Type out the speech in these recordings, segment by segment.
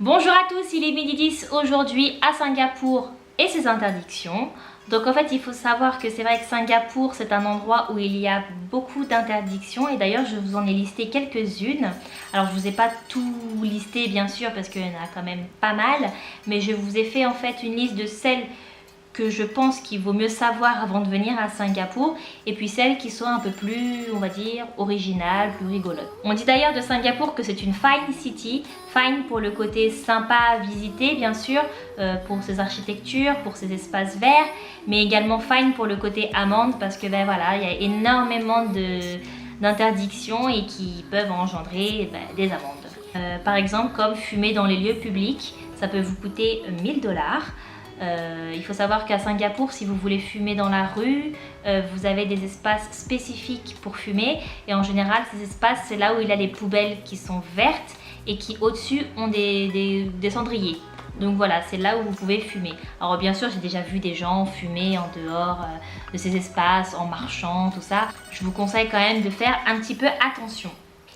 Bonjour à tous, il est midi 10 aujourd'hui à Singapour et ses interdictions. Donc en fait il faut savoir que c'est vrai que Singapour c'est un endroit où il y a beaucoup d'interdictions et d'ailleurs je vous en ai listé quelques-unes. Alors je vous ai pas tout listé bien sûr parce qu'il y en a quand même pas mal, mais je vous ai fait en fait une liste de celles que je pense qu'il vaut mieux savoir avant de venir à Singapour et puis celles qui sont un peu plus, on va dire, originales, plus rigolotes. On dit d'ailleurs de Singapour que c'est une fine city, fine pour le côté sympa à visiter bien sûr, pour ses architectures, pour ses espaces verts, mais également fine pour le côté amende parce que ben voilà, il y a énormément d'interdictions et qui peuvent engendrer des amendes. Par exemple comme fumer dans les lieux publics, ça peut vous coûter 1000 $. Il faut savoir qu'à Singapour, si vous voulez fumer dans la rue, vous avez des espaces spécifiques pour fumer et en général ces espaces c'est là où il y a les poubelles qui sont vertes et qui au-dessus ont des cendriers. Donc voilà, c'est là où vous pouvez fumer. Alors bien sûr, j'ai déjà vu des gens fumer en dehors de ces espaces, en marchant, tout ça. Je vous conseille quand même de faire un petit peu attention.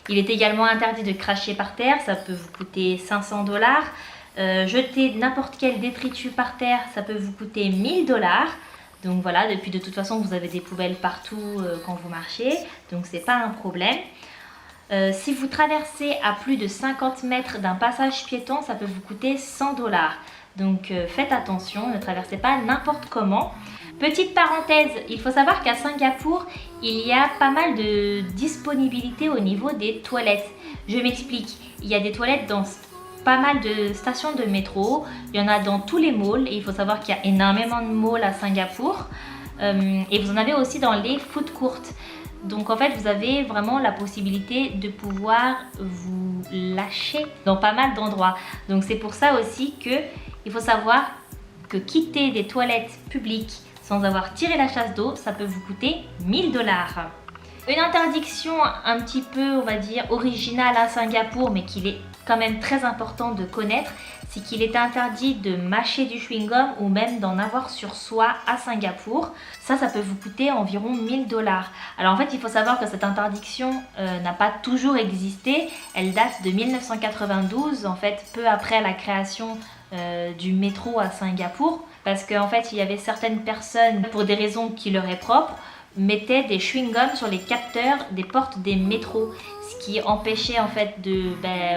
Il est également interdit de cracher par terre, ça peut vous coûter 500 $. Jeter n'importe quel détritus par terre, ça peut vous coûter 1000 $. Donc voilà, depuis de toute façon vous avez des poubelles partout quand vous marchez, donc c'est pas un problème. Si vous traversez à plus de 50 mètres d'un passage piéton, ça peut vous coûter 100 $. Donc faites attention, ne traversez pas n'importe comment. Petite parenthèse, il faut savoir qu'à Singapour, il y a pas mal de disponibilité au niveau des toilettes. Je m'explique, il y a des toilettes dans pas mal de stations de métro, il y en a dans tous les malls et il faut savoir qu'il y a énormément de malls à Singapour et vous en avez aussi dans les food courts. Donc en fait vous avez vraiment la possibilité de pouvoir vous lâcher dans pas mal d'endroits. Donc c'est pour ça aussi que il faut savoir que quitter des toilettes publiques sans avoir tiré la chasse d'eau, ça peut vous coûter 1000 $. Une interdiction un petit peu, on va dire, originale à Singapour, mais qu'il est quand même très important de connaître, c'est qu'il est interdit de mâcher du chewing-gum ou même d'en avoir sur soi à Singapour. Ça peut vous coûter environ 1000 $. Alors en fait, il faut savoir que cette interdiction n'a pas toujours existé. Elle date de 1992, en fait, peu après la création du métro à Singapour. Parce qu'en fait, il y avait certaines personnes, pour des raisons qui leur est propre, mettaient des chewing-gums sur les capteurs des portes des métros, ce qui empêchait en fait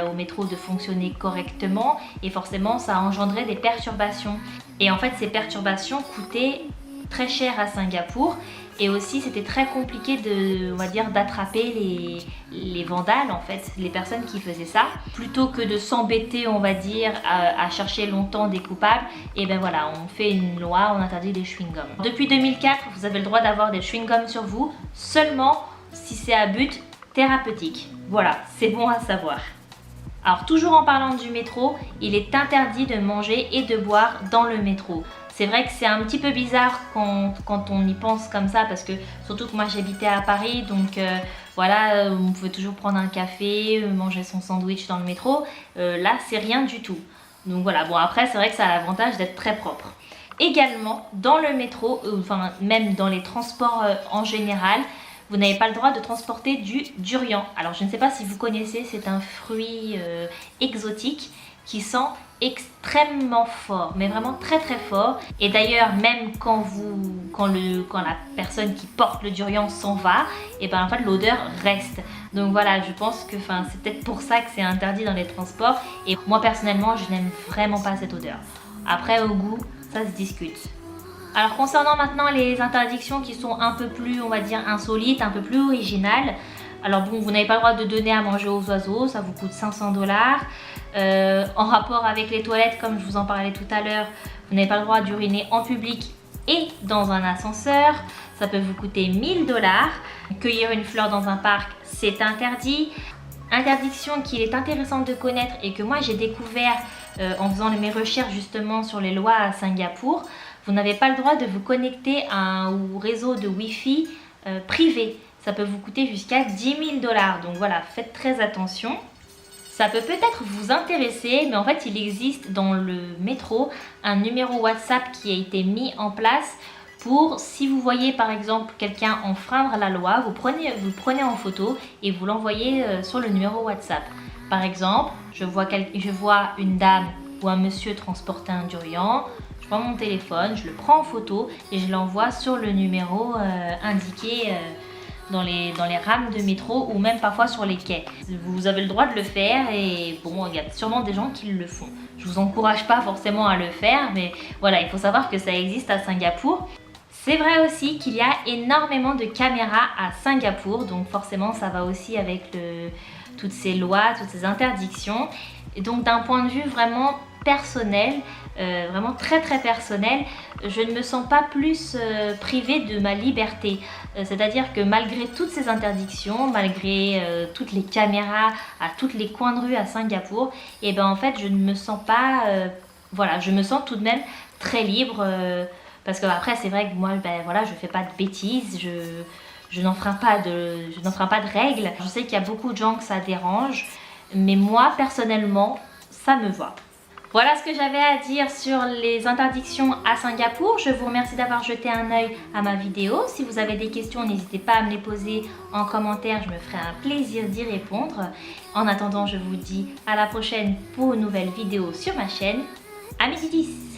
au métro de fonctionner correctement et forcément ça engendrait des perturbations. Et en fait ces perturbations coûtaient très cher à Singapour et aussi c'était très compliqué on va dire, d'attraper les vandales en fait, les personnes qui faisaient ça. Plutôt que de s'embêter on va dire à chercher longtemps des coupables, et ben voilà, on fait une loi, on interdit les chewing-gums. Depuis 2004, vous avez le droit d'avoir des chewing-gums sur vous seulement si c'est à but thérapeutique. Voilà, c'est bon à savoir. Alors toujours en parlant du métro, il est interdit de manger et de boire dans le métro. C'est vrai que c'est un petit peu bizarre quand on y pense comme ça parce que surtout que moi j'habitais à Paris, donc voilà, on pouvait toujours prendre un café, manger son sandwich dans le métro. Là c'est rien du tout. Donc voilà, bon après c'est vrai que ça a l'avantage d'être très propre. Également dans le métro, enfin même dans les transports en général, vous n'avez pas le droit de transporter du durian. Alors je ne sais pas si vous connaissez, c'est un fruit exotique qui sent extrêmement fort, mais vraiment très très fort. Et d'ailleurs même quand la personne qui porte le durian s'en va, et ben en fait l'odeur reste. Donc voilà, je pense que c'est peut-être pour ça que c'est interdit dans les transports. Et moi personnellement, je n'aime vraiment pas cette odeur. Après au goût, ça se discute. Alors concernant maintenant les interdictions qui sont un peu plus, on va dire, insolites, un peu plus originales. Alors bon, vous n'avez pas le droit de donner à manger aux oiseaux, ça vous coûte 500 $. En rapport avec les toilettes, comme je vous en parlais tout à l'heure, vous n'avez pas le droit d'uriner en public et dans un ascenseur, ça peut vous coûter 1000 $. Cueillir une fleur dans un parc, c'est interdit. Interdiction qu'il est intéressant de connaître et que moi j'ai découvert en faisant mes recherches justement sur les lois à Singapour. Vous n'avez pas le droit de vous connecter au réseau de Wi-Fi privé. Ça peut vous coûter jusqu'à 10 000 $. Donc voilà, faites très attention. Ça peut peut-être vous intéresser, mais en fait il existe dans le métro un numéro WhatsApp qui a été mis en place pour, si vous voyez par exemple quelqu'un enfreindre la loi, vous le prenez en photo et vous l'envoyez sur le numéro WhatsApp. Par exemple, je vois une dame ou un monsieur transporter un durian, je prends mon téléphone, je le prends en photo et je l'envoie sur le numéro indiqué dans les rames de métro ou même parfois sur les quais. Vous avez le droit de le faire et bon, il y a sûrement des gens qui le font. Je vous encourage pas forcément à le faire, mais voilà, il faut savoir que ça existe à Singapour. C'est vrai aussi qu'il y a énormément de caméras à Singapour, donc forcément ça va aussi avec toutes ces lois, toutes ces interdictions. Et donc d'un point de vue vraiment personnel, vraiment très personnel, je ne me sens pas plus privée de ma liberté. C'est-à-dire que malgré toutes ces interdictions, malgré toutes les caméras à tous les coins de rue à Singapour, et ben en fait je ne me sens pas, voilà, je me sens tout de même très libre. Parce que après c'est vrai que moi ben voilà, je fais pas de bêtises, je n'enfreins pas de règles. Je sais qu'il y a beaucoup de gens que ça dérange, mais moi personnellement ça me va. Voilà ce que j'avais à dire sur les interdictions à Singapour. Je vous remercie d'avoir jeté un œil à ma vidéo. Si vous avez des questions, n'hésitez pas à me les poser en commentaire, je me ferai un plaisir d'y répondre. En attendant, je vous dis à la prochaine pour une nouvelle vidéo sur ma chaîne. Amis Didis!